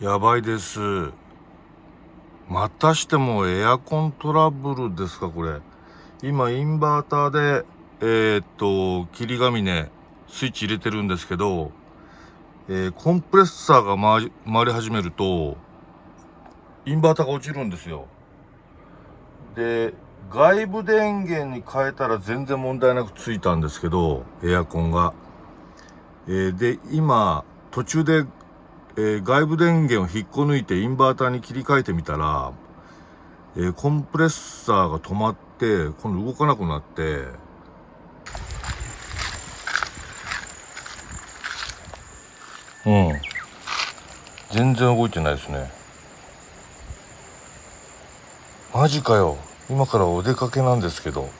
やばいです。またしてもエアコントラブルですか、これ。今、インバーターで、霧ヶ峰、スイッチ入れてるんですけど、コンプレッサーが回り始めると、インバーターが落ちるんですよ。で、外部電源に変えたら全然問題なくついたんですけど、エアコンが。で、今、途中で、外部電源を引っこ抜いてインバーターに切り替えてみたら、コンプレッサーが止まって、今度動かなくなって、全然動いてないですね。マジかよ。今からお出かけなんですけど。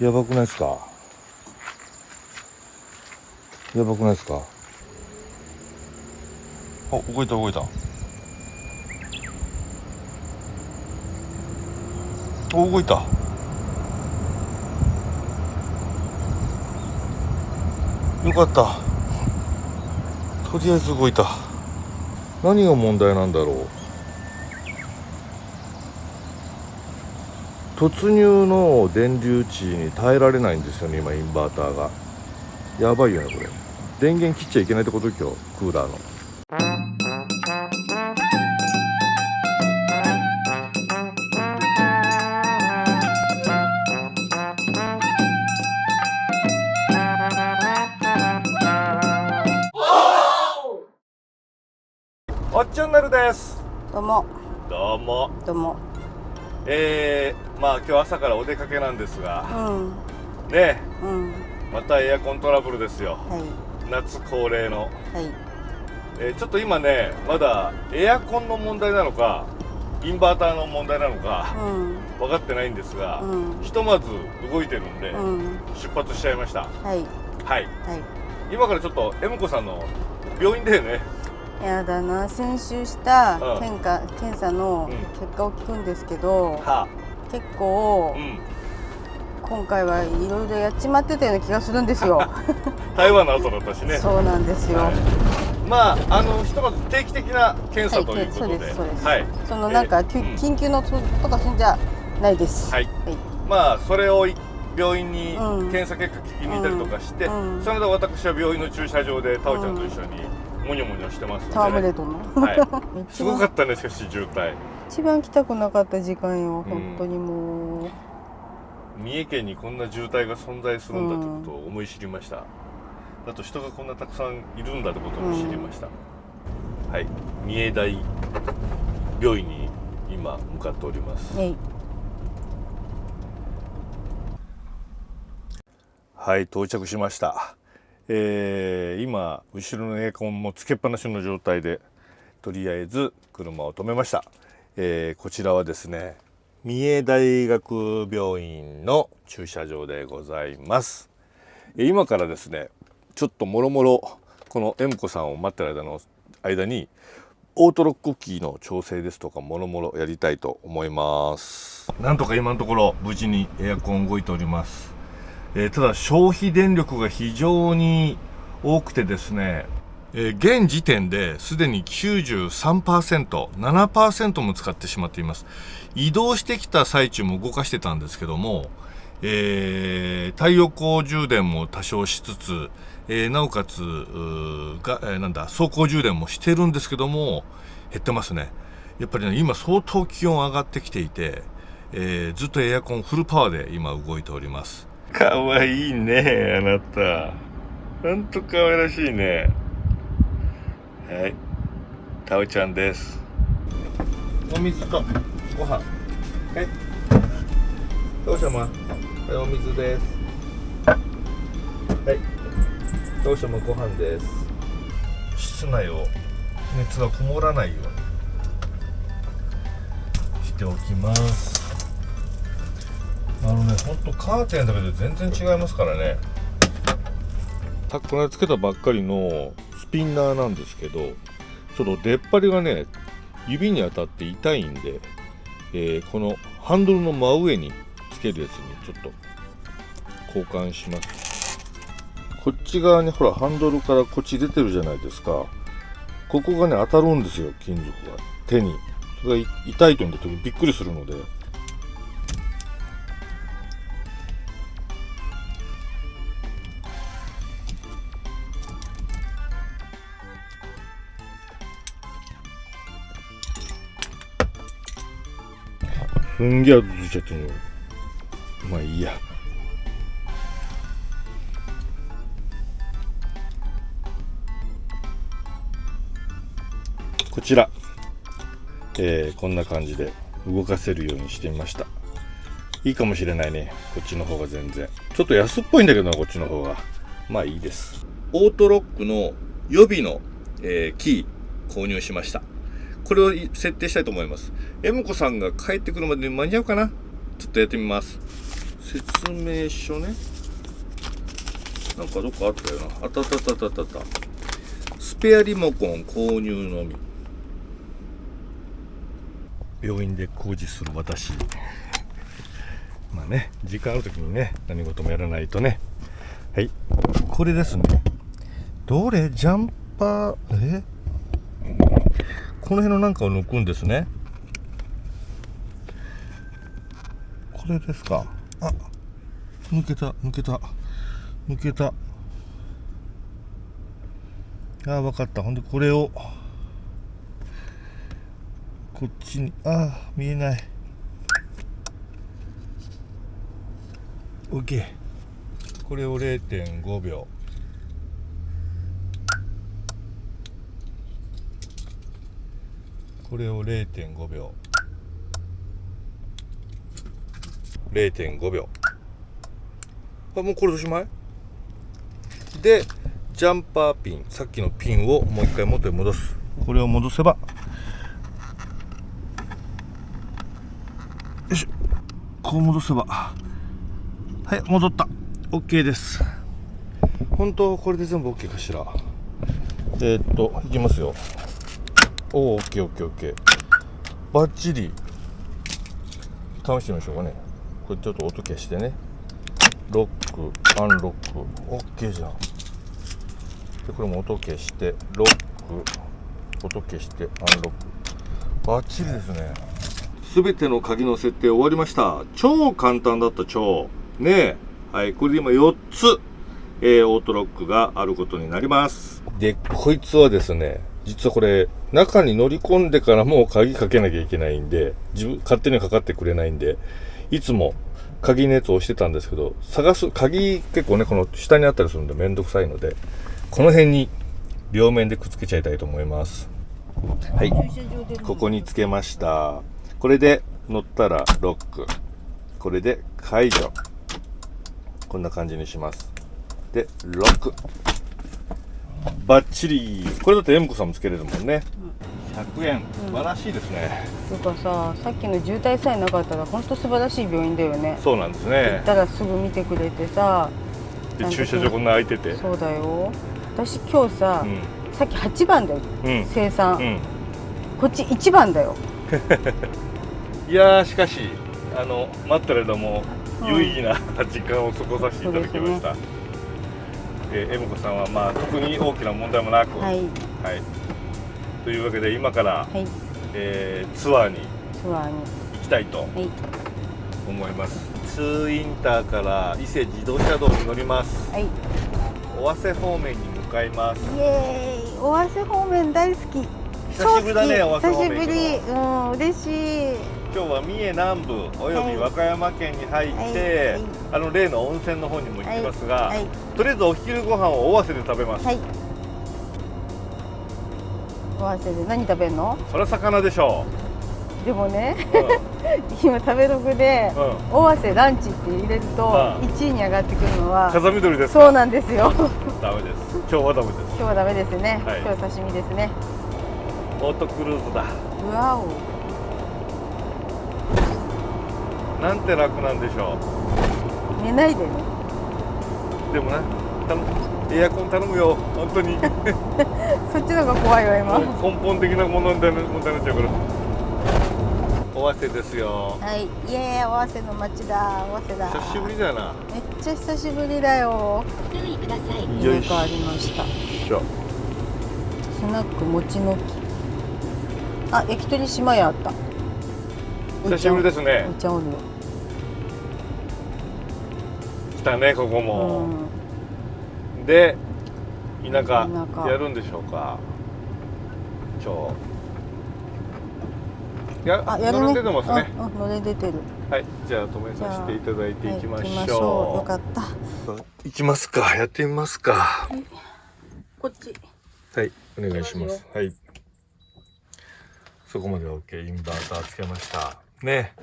やばくないですか？やばくないですか？あ、動いた。動いた。よかった。とりあえず動いた。何が問題なんだろう。突入の電流値に耐えられないんですよね、今インバーターが。やばいよね、これ。電源切っちゃいけないってこと？今日クーラーの。おっちゃんなるです。どうも。どうも。どうも。まあ今日朝からお出かけなんですが、ねうん。またエアコントラブルですよ。はい。夏恒例の。はい。ちょっと今ね、まだエアコンの問題なのか、インバーターの問題なのか、分かってないんですが、ひとまず動いてるんで、出発しちゃいました。はい。はい。今からちょっと M 子さんの病院だよね。やだな、先週した検査の結果を聞くんですけど、結構、今回はいろいろやっちまってたような気がするんですよ。台湾の後だったしね。そうなんですよ。まあひとまず定期的な検査ということで、はい。そのなんか緊急のとかすんじゃないです。はい。まあそれを病院に検査結果聞きに行ったりとかして、その間私は病院の駐車場でタオちゃんと一緒にモニョモニョしてますので、すごかったね。しかし渋滞一番来たくなかった時間よ、本当にもう。三重県にこんな渋滞が存在するんだということを思い知りました。あと人がこんなたくさんいるんだということも知りました。はい、三重大病院に今向かっております。はい、到着しました。今後ろのエアコンもつけっぱなしの状態で、とりあえず車を止めました。こちらはですね、三重大学病院の駐車場でございます。今からですね、ちょっともろもろこの M 子さんを待ってる間にオートロックキーの調整ですとかもろもろやりたいと思います。なんとか今のところ無事にエアコン動いております。ただ消費電力が非常に多くてですね、現時点ですでに 93%、7% も使ってしまっています。移動してきた最中も動かしてたんですけども、太陽光充電も多少しつつ、なおかつ走行充電もしてるんですけども減ってますね。やっぱりね、今相当気温上がってきていて、ずっとエアコンフルパワーで今動いております。かわいいね、あなた。ほんとかわいらしいね。はい、タオちゃんです。お水とご飯。はい、タオ様、はい、お水です。はい、タオ様ご飯です。室内を熱がこもらないようにしておきます。ほんとカーテンだけで全然違いますからね。この間つけたばっかりのスピンナーなんですけど、ちょっと出っ張りがね、指に当たって痛いんで、このハンドルの真上につけるやつにちょっと交換します。こっち側にほらハンドルからこっち出てるじゃないですか。ここがね当たるんですよ、金属が手に。それが痛いと言った時にびっくりするので。すんげえ跡ついちゃってるよ。まあいいや。こちら、こんな感じで動かせるようにしてみました。いいかもしれないね、こっちの方が全然。ちょっと安っぽいんだけどな、こっちの方が。まあいいです。オートロックの予備の、キー購入しました。これを設定したいと思います。M子さんが帰ってくるまでに間に合うかな。ちょっとやってみます。説明書ね。なんかどっかあったよな。あった。スペアリモコン購入のみ。病院で工事する私。まあね、時間ある時にね、何事もやらないとね。はい、これですね。どれジャンパー、この辺のなんかを抜くんですね。これですか。あ、抜けた。あ、分かった。ほんでこれをこっちに、見えない。 OK。 これを 0.5 秒。これを 0.5 秒。0.5 秒。もうこれおしまいで、ジャンパーピン、さっきのピンをもう一回元に戻す。これを戻せば、よいしょ、こう戻せば、はい、戻った。 OK です。本当これで全部 OK かしら。いきますよ。おお、 OK。 バッチリ試してみましょうかね。これちょっと音消してね。ロック、アンロック、 OK じゃん。でこれも音消して、ロック、音消して、アンロック。バッチリですね。すべての鍵の設定終わりました。超簡単だった。超ねえ。はい、これで今4つ、オートロックがあることになります。でこいつはですね、実はこれ中に乗り込んでからもう鍵かけなきゃいけないんで、自分勝手にはかかってくれないんで、いつも鍵のやつを押してたんですけど、探す鍵結構ね、この下にあったりするんでめんどくさいので、この辺に両面でくっつけちゃいたいと思います。はい、ここにつけました。これで乗ったらロック、これで解除。こんな感じにします。でロック、バッチリ。これだってM子さんもつけれるもんね。100円、素晴らしいですね。とかさ、さっきの渋滞さえなかったら本当素晴らしい病院だよね。そうなんですね。行ったらすぐ見てくれてさ、で駐車場こんな空いてて。そうだよ。私今日さ、さっき8番だよ、生産、こっち1番だよ。いやー、しかし待った間も有意義な時間を過ごさせていただきました。M子さんはまあ特に大きな問題もなく、はい、というわけで今から、ツアーに行きたいと思います。ツーインターから伊勢自動車道に乗ります。尾鷲方面に向かいます。イエーイ、尾鷲方面大好き。久しぶりだね、尾鷲方面。久しぶり、嬉しい。今日は三重南部および和歌山県に入って、例の温泉の方にも行きますが、とりあえずお昼ご飯を尾鷲で食べます。尾鷲で何食べるの？それは魚でしょう。でもね、今食べログで尾鷲ランチって入れると1位に上がってくるのは風見鶏ですか？そうなんですよ。ダメです。今日はダメです。今日はダメですね。今日刺身ですね。オートクルーズだ。うわお。なんて楽なんでしょう。寝ないでね。でもな、エアコン頼むよ、本当に。そっちの方が怖いわ今。根本的な問題になっちゃうから。尾鷲ですよ。はい、イエーイ、尾鷲の町だ、尾鷲だ。久しぶりだな。めっちゃ久しぶりだよ。よいしょ。スナックもちの木。あ、焼き鳥島屋あった。久しぶりですね。お茶おるよ。来たね、ここも。で、田舎やるんでしょうか。今日。やるね。出てますね。のれ出てる。はい、じゃあ止めさせていただいていきましょう。よかった。行きますか。やってみますか。こっち。はい、お願いします。はい。そこまで OK。インバーターつけました。ね。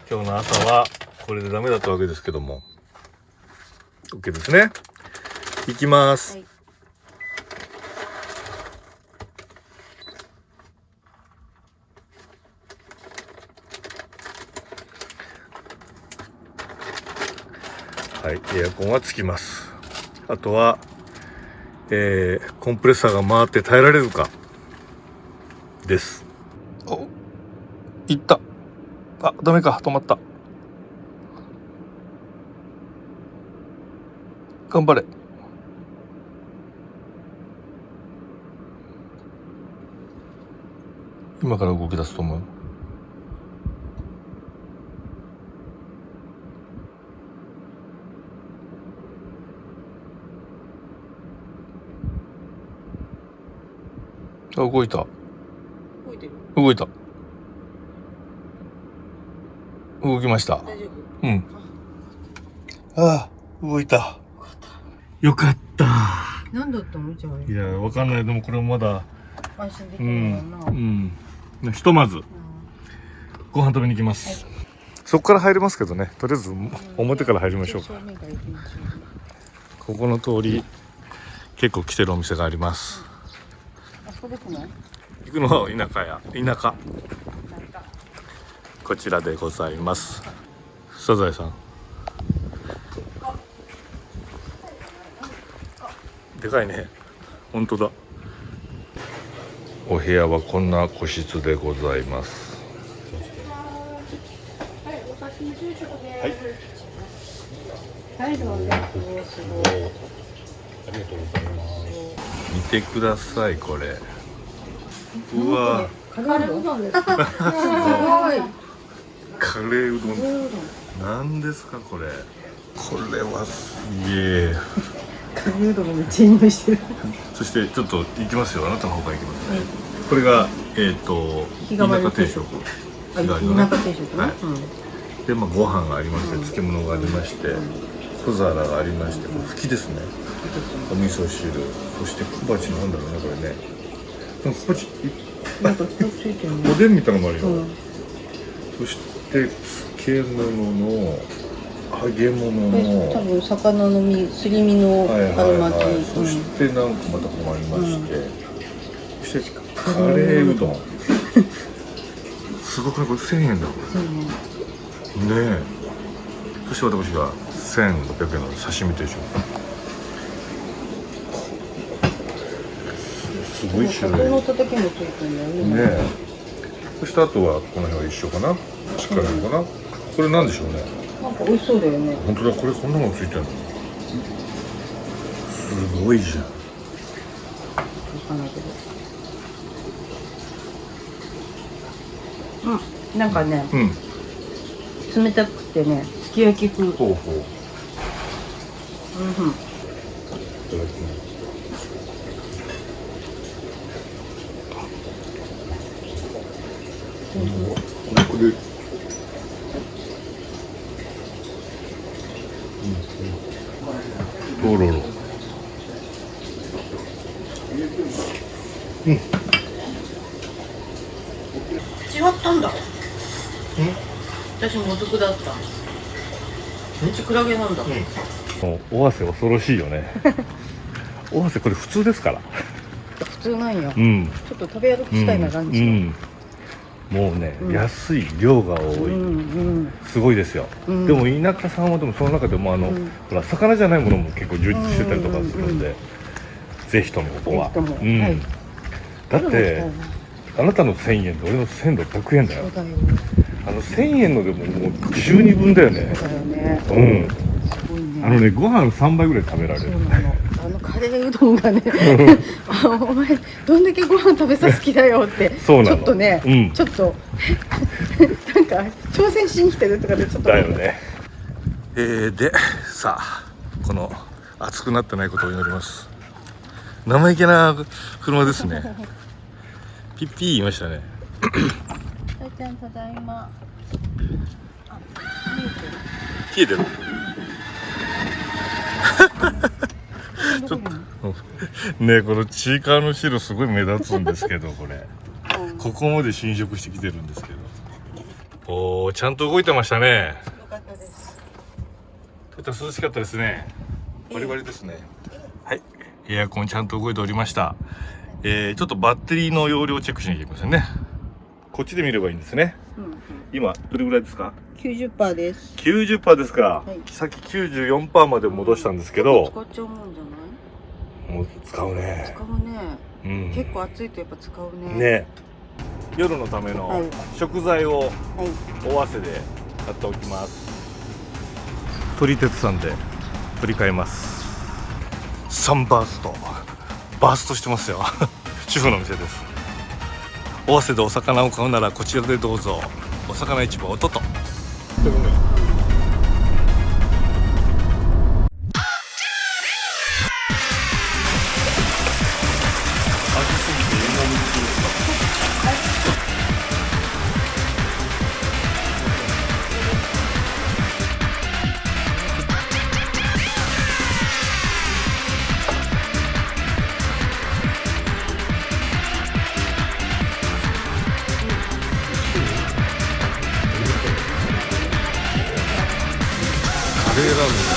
今日の朝はこれでダメだったわけですけども。OK ですね。行きます。はい、エアコンはつきます。あとは、コンプレッサーが回って耐えられるかです。お、いった。あ、ダメか、止まった。頑張れ。今から動き出すと思う。あ、動いた。動いた。動きました。大丈夫？うん。ああ、動いた。よかった。何だったのじゃあ。いや、わかんない。でもこれもまだ。安心できないな。ひとまず、ご飯食べに行きます。そこから入れますけどね。とりあえず表から入りましょうか。ここの通り、結構来てるお店があります。行くのは田舎。こちらでございます。サザエさん。でかいね。本当だ。お部屋はこんな個室でございます。はい。ありがとうございます。見てください、これ。うわ。カレーうどんです。すごい。カレーうどん。なんですか、これ。これはすげえ。カレーうどんがめっちゃいい匂いしてる。そしてちょっと行きますよ。あなたの方から行きますね。これが田舎定食。田舎定食ね。で、まあご飯がありまして、漬物がありまして、小皿がありまして、ふきですね。お味噌汁、そして小鉢なんだろうね、これね。小鉢なんかついてるね。おでんみたいなのもあるよ。そして漬物の揚げ物の多分魚のすり身の春巻き。そしてなんかまたこうありまして、そしてカレーうどん。すごくね、これ1000円だ。ねえ。そして私が1600円の刺身定食。すごい種類。のたたきもついてるんだよね。ねえ。そしてあとはこの辺は一緒かな。しっかりかな。これなんでしょうね。なんか美味しそうだよね。本当だ、これこんなのついてるの。すごいじゃん。わかんないけど。なんかね、冷たくてね、すき焼き風。ほうほう。いただきます。これ。ロロロ。違ったんだ。私もずくだった。めっちゃクラゲなんだ。尾鷲恐ろしいよね。尾鷲これ普通ですから。普通なんや。うん。ちょっと食べ歩きしたいな、ランチ。もうね、安い量が多い。すごいですよ。でも田舎さんはでもその中でもほら魚じゃないものも結構充実してたりとかするんで、ぜひともここは。だってあなたの1000円で俺の1600円だよ。1000円のでももう十二分だよね。ご飯3杯ぐらい食べられる。カレーうどんがねお前どんだけご飯食べさす気だよってそうなのちょっとね、ちょっとなんか挑戦しに来てるとかでちょっとだよね。でさあこの熱くなってないことを祈ります。生意気な車ですね。ピッピー言いましたね。さいちゃんただいま。あ、冷えてる。ちょっとね、このチーカーの白すごい目立つんですけど、これ、ここまで侵食してきてるんですけど。おー、ちゃんと動いてましたね。よかったです。涼しかったですね。バリバリですね。はい、エアコンちゃんと動いておりました。ちょっとバッテリーの容量チェックしなきゃいけませんね。こっちで見ればいいんですね。今どれぐらいですか？90%です。90%ですか、はい、さっき94%まで戻したんですけど、使っちゃうもんじゃない？もう使うね。使うね。結構暑いとやっぱ使うね。ね。夜のための食材を尾鷲で買っておきます。撮り鉄さんで取り替えます。サンバーストしてますよ。主婦の店です。尾鷲でお魚を買うならこちらでどうぞ。お魚市場おとと。カレーラーメン